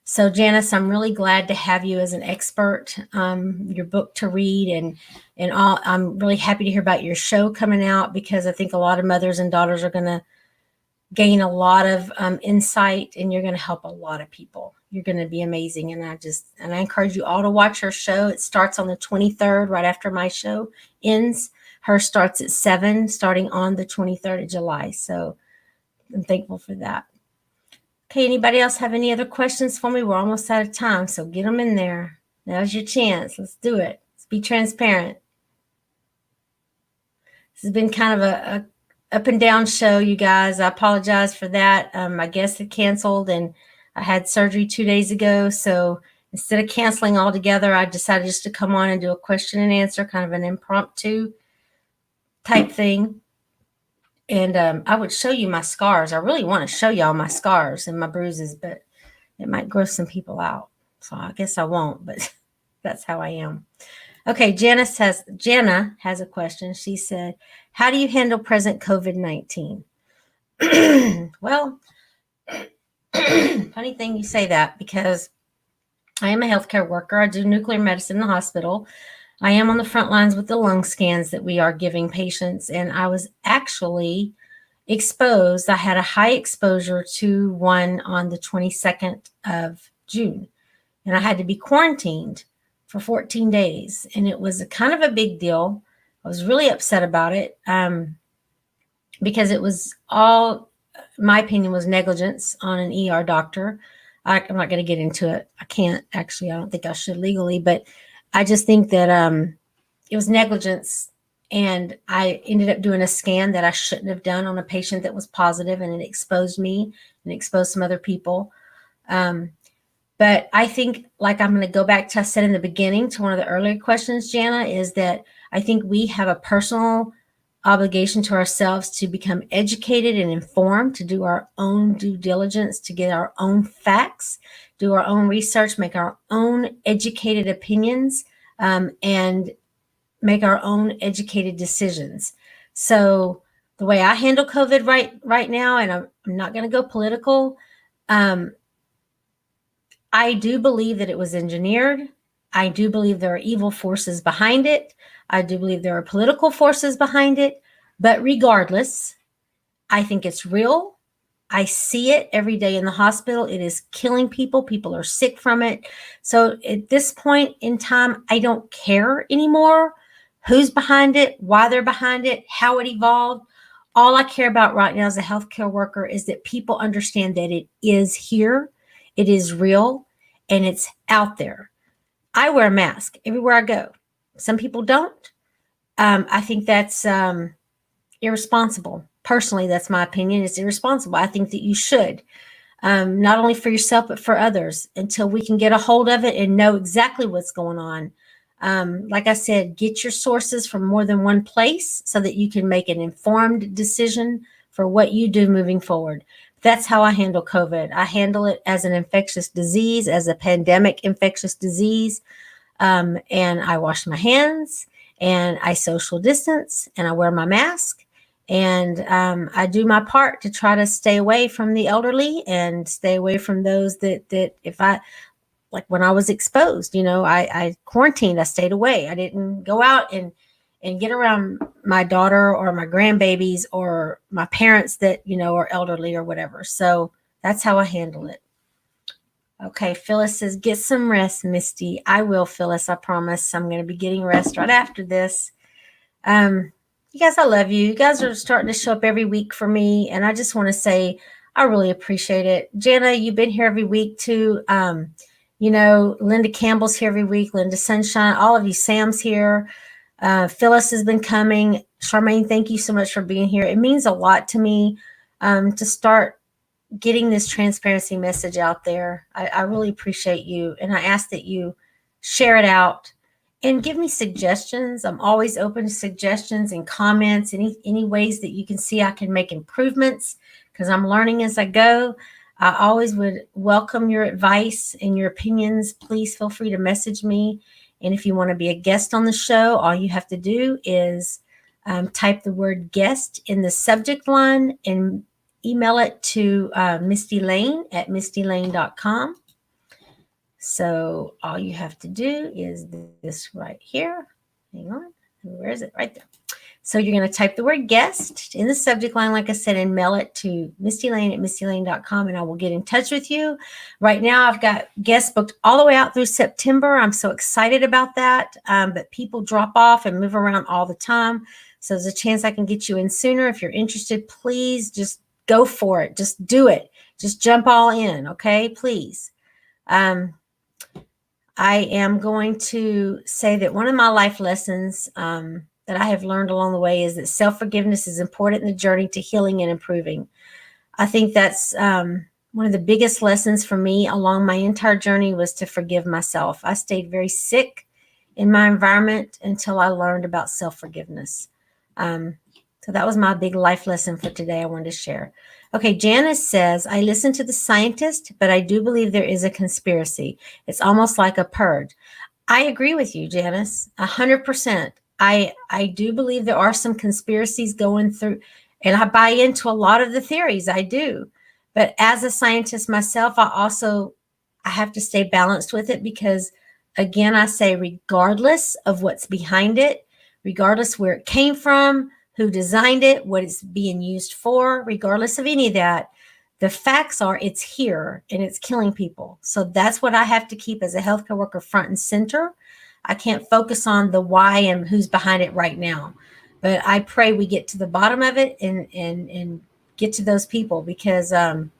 [SPEAKER 1] So Janice, I'm really glad to have you as an expert, your book to read and all. I'm really happy to hear about your show coming out because I think a lot of mothers and daughters are going to gain a lot of insight and you're going to help a lot of people. You're going to be amazing. And I encourage you all to watch her show. It starts on the 23rd, right after my show ends. Her starts at 7, starting on the 23rd of July. So I'm thankful for that. Okay, anybody else have any other questions for me? We're almost out of time, so get them in there. Now's your chance. Let's do it. Let's be transparent. This has been kind of a up and down show, you guys. I apologize for that. My guest had canceled, and I had surgery 2 days ago. So instead of canceling altogether, I decided just to come on and do a question and answer, kind of an impromptu type thing. And I would show you my scars. I really want to show y'all my scars and my bruises, but it might gross some people out. So I guess I won't, but that's how I am. Okay, Jana has a question. She said, how do you handle present COVID-19? Well, funny thing you say that, because I am a healthcare worker. I do nuclear medicine in the hospital. I am on the front lines with the lung scans that we are giving patients, and I was actually exposed. I had a high exposure to one on the 22nd of June, and I had to be quarantined for 14 days. And it was a kind of a big deal. I was really upset about it because it was all, my opinion, was negligence on an ER doctor. I'm not going to get into it. I can't actually. I don't think I should legally, but I just think that it was negligence. And I ended up doing a scan that I shouldn't have done on a patient that was positive, and it exposed me and exposed some other people. But I think, like, I'm going to go back to, I said in the beginning, to one of the earlier questions, Jana, is that I think we have a personal obligation to ourselves to become educated and informed, to do our own due diligence, to get our own facts, do our own research, make our own educated opinions, and make our own educated decisions. So the way I handle COVID right now, and I'm not going to go political, I do believe that it was engineered. I do believe there are evil forces behind it. I do believe there are political forces behind it. But regardless, I think it's real. I see it every day in the hospital. It is killing people. People are sick from it. So at this point in time, I don't care anymore who's behind it, why they're behind it, how it evolved. All I care about right now as a healthcare worker is that people understand that it is here, it is real, and it's out there. I wear a mask everywhere I go. Some people don't. I think that's irresponsible. Personally, that's my opinion. It's irresponsible. I think that you should, not only for yourself, but for others, until we can get a hold of it and know exactly what's going on. Like I said, get your sources from more than one place so that you can make an informed decision for what you do moving forward. That's how I handle COVID. I handle it as an infectious disease, as a pandemic infectious disease. And I wash my hands, and I social distance, and I wear my mask. And I do my part to try to stay away from the elderly and stay away from those that if I, like when I was exposed, I quarantined, I stayed away. I didn't go out and get around my daughter or my grandbabies or my parents that, are elderly or whatever. So that's how I handle it. Okay, Phyllis says, get some rest, Misty. I will, Phyllis, I promise. I'm going to be getting rest right after this. You guys, I love you. You guys are starting to show up every week for me, and I just want to say I really appreciate it. Jana, you've been here every week too. Linda Campbell's here every week. Linda Sunshine, all of you. Sam's here. Phyllis has been coming. Charmaine, thank you so much for being here. It means a lot to me to start getting this transparency message out there. I really appreciate you. And I ask that you share it out and give me suggestions. I'm always open to suggestions and comments, any ways that you can see I can make improvements, because I'm learning as I go. I always would welcome your advice and your opinions. Please feel free to message me. And if you want to be a guest on the show, all you have to do is type the word guest in the subject line and email it to Mistie Layne at mistielayne.com. So all you have to do is this right here. Hang on. Where is it? Right there. So you're going to type the word guest in the subject line, like I said, and mail it to Mistie Layne at mistielayne.com, and I will get in touch with you. Right now, I've got guests booked all the way out through September. I'm so excited about that. But people drop off and move around all the time. So there's a chance I can get you in sooner. If you're interested, please just go for it. Just do it. Just jump all in. Okay, please. I am going to say that one of my life lessons that I have learned along the way is that self-forgiveness is important in the journey to healing and improving. I think that's one of the biggest lessons for me along my entire journey was to forgive myself. I stayed very sick in my environment until I learned about self-forgiveness. So that was my big life lesson for today I wanted to share. Okay, Janice says, I listen to the scientist, but I do believe there is a conspiracy. It's almost like a purge. I agree with you, Janice, 100%. I do believe there are some conspiracies going through, and I buy into a lot of the theories. I do. But as a scientist myself, I have to stay balanced with it because, again, I say regardless of what's behind it, regardless where it came from, who designed it, what it's being used for, regardless of any of that, the facts are it's here and it's killing people. So that's what I have to keep as a healthcare worker front and center. I can't focus on the why and who's behind it right now. But I pray we get to the bottom of it and get to those people because I'll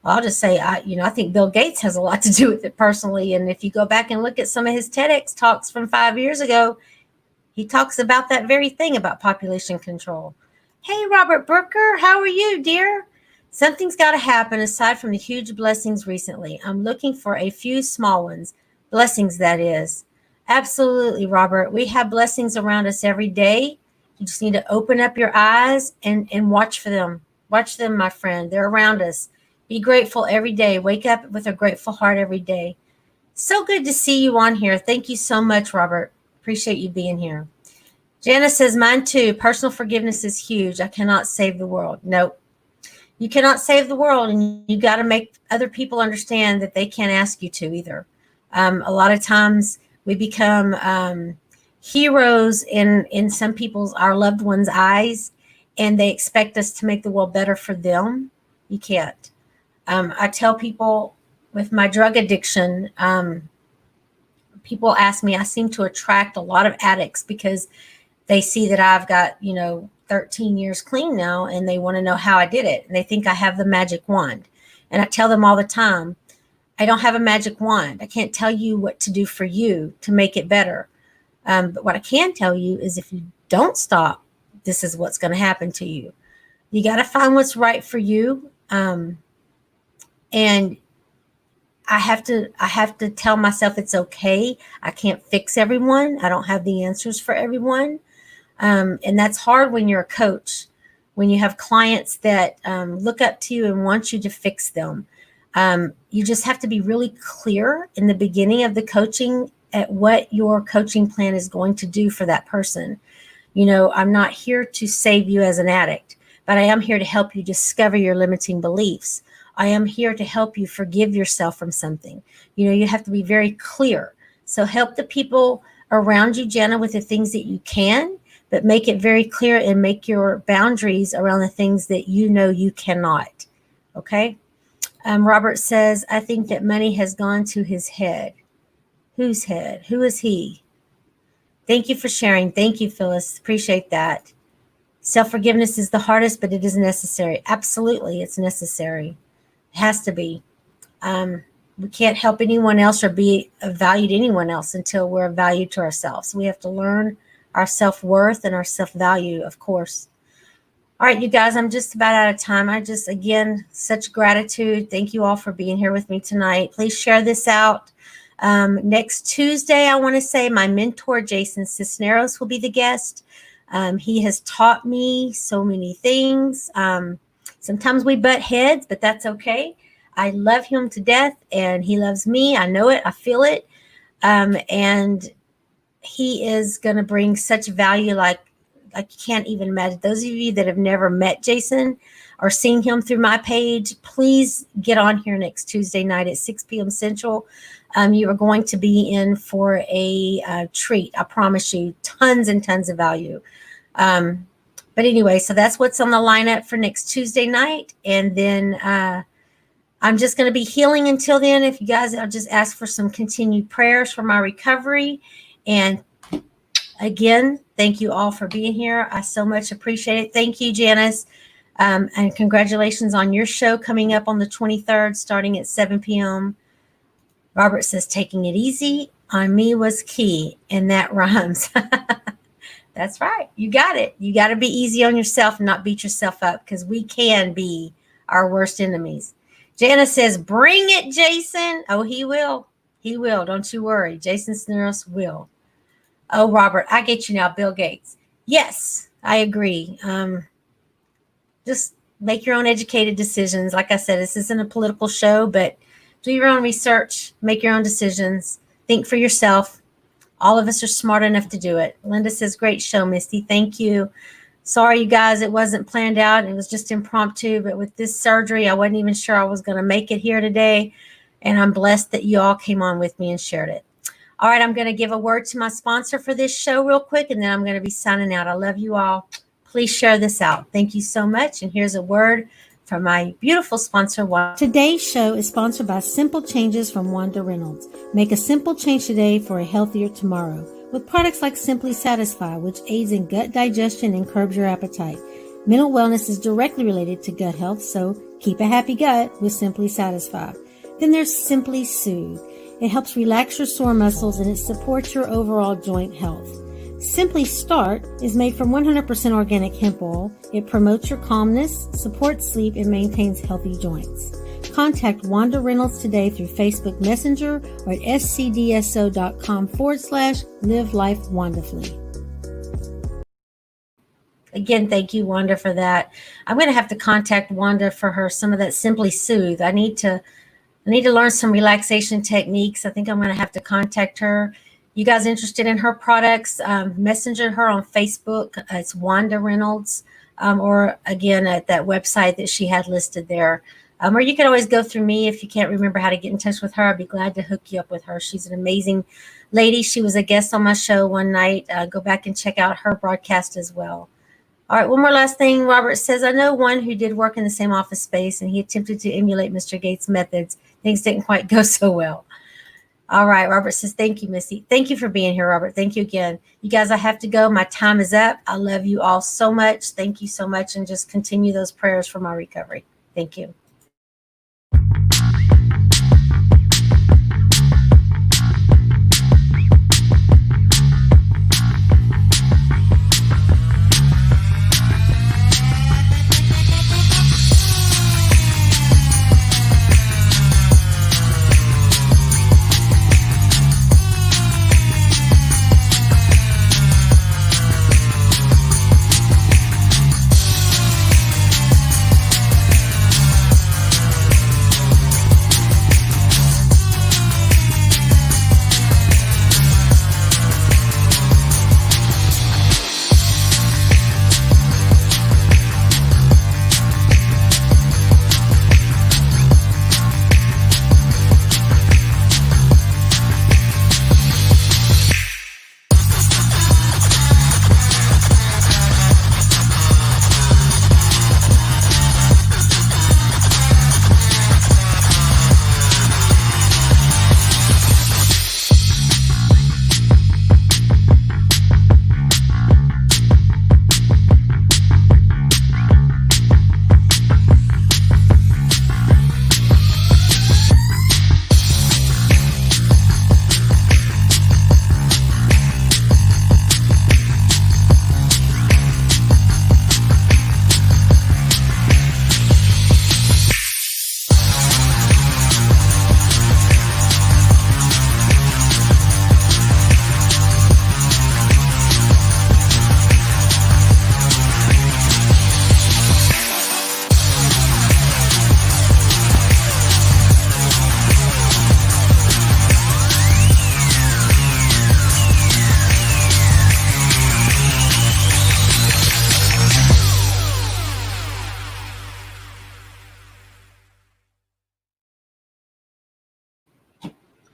[SPEAKER 1] just say I think Bill Gates has a lot to do with it personally. And if you go back and look at some of his TEDx talks from 5 years ago, he talks about that very thing about population control. Hey, Robert Brooker, how are you, dear? Something's got to happen aside from the huge blessings recently. I'm looking for a few small ones. Blessings, that is. Absolutely, Robert. We have blessings around us every day. You just need to open up your eyes and watch for them. Watch them, my friend. They're around us. Be grateful every day. Wake up with a grateful heart every day. So good to see you on here. Thank you so much, Robert. Appreciate you being here. Janice says, mine too. Personal forgiveness is huge. I cannot save the world. Nope. You cannot save the world, and you got to make other people understand that they can't ask you to either. A lot of times we become heroes in some people's, our loved ones' eyes, and they expect us to make the world better for them. You can't. I tell people with my drug addiction, people ask me, I seem to attract a lot of addicts because they see that I've got, 13 years clean now, and they want to know how I did it. And they think I have the magic wand. And I tell them all the time, I don't have a magic wand. I can't tell you what to do for you to make it better. But what I can tell you is if you don't stop, this is what's going to happen to you. You got to find what's right for you. And I have to tell myself it's okay. I can't fix everyone. I don't have the answers for everyone. And that's hard when you're a coach, when you have clients that look up to you and want you to fix them. You just have to be really clear in the beginning of the coaching at what your coaching plan is going to do for that person. I'm not here to save you as an addict, but I am here to help you discover your limiting beliefs. I am here to help you forgive yourself from something. You have to be very clear. So help the people around you, Jenna, with the things that you can, but make it very clear and make your boundaries around the things that you cannot. Okay? Robert says, I think that money has gone to his head. Whose head? Who is he? Thank you for sharing. Thank you, Phyllis. Appreciate that. Self-forgiveness is the hardest, but it is necessary. Absolutely, it's necessary. It has to be. We can't help anyone else or be of value to anyone else until we're of value to ourselves. We have to learn our self-worth and our self-value, of course. All right, you guys, I'm just about out of time. Again, such gratitude. Thank you all for being here with me tonight. Please share this out. Next Tuesday, I want to say my mentor, Jason Cisneros, will be the guest. He has taught me so many things. Sometimes we butt heads, but that's okay. I love him to death, and he loves me. I know it. I feel it. And he is going to bring such value like you can't even imagine. Those of you that have never met Jason or seen him through my page, please get on here next Tuesday night at 6 p.m. Central. You are going to be in for a treat. I promise you, tons and tons of value. But anyway, so that's what's on the lineup for next Tuesday night. And then I'm just going to be healing until then. If you guys, I'll just ask for some continued prayers for my recovery. And again, thank you all for being here. I so much appreciate it. Thank you, Janice. And congratulations on your show coming up on the 23rd, starting at 7 p.m. Robert says, taking it easy on me was key, and that rhymes. That's right. You got it. You got to be easy on yourself and not beat yourself up because we can be our worst enemies. Jana says, bring it, Jason. Oh, he will. He will. Don't you worry. Jason Sneros will. Oh, Robert, I get you now. Bill Gates. Yes, I agree. Just make your own educated decisions. Like I said, this isn't a political show, but do your own research, make your own decisions, think for yourself. All of us are smart enough to do it. Linda says, great show, Misty. Thank you. Sorry, you guys, it wasn't planned out. It was just impromptu. But with this surgery, I wasn't even sure I was going to make it here today. And I'm blessed that you all came on with me and shared it. All right, I'm going to give a word to my sponsor for this show real quick, and then I'm going to be signing out. I love you all. Please share this out. Thank you so much. And here's a word from my beautiful sponsor. Today's show is sponsored by Simple Changes from Wanda Reynolds. Make a simple change today for a healthier tomorrow with products like Simply Satisfy, which aids in gut digestion and curbs your appetite. Mental wellness is directly related to gut health, so keep a happy gut with Simply Satisfy. Then there's Simply Soothe. It helps relax your sore muscles and it supports your overall joint health. Simply Start is made from 100% organic hemp oil. It promotes your calmness, supports sleep, and maintains healthy joints. Contact Wanda Reynolds today through Facebook Messenger or at scdso.com/live life wonderfully. Again, thank you, Wanda, for that. I'm going to have to contact Wanda for her some of that Simply Soothe. I need to learn some relaxation techniques. I think I'm going to have to contact her. You guys interested in her products, messenger her on Facebook. It's Wanda Reynolds, or again, at that website that she had listed there. Or you can always go through me if you can't remember how to get in touch with her. I'd be glad to hook you up with her. She's an amazing lady. She was a guest on my show one night. Go back and check out her broadcast as well. All right, one more last thing. Robert says, I know one who did work in the same office space, and he attempted to emulate Mr. Gates' methods. Things didn't quite go so well. All right, Robert says, thank you, Missy. Thank you for being here, Robert. Thank you again. You guys, I have to go. My time is up. I love you all so much. Thank you so much, and just continue those prayers for my recovery. Thank you.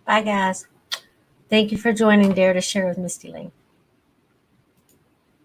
[SPEAKER 1] Bye, guys. Thank you for joining Dare to Share with Mistie Layne.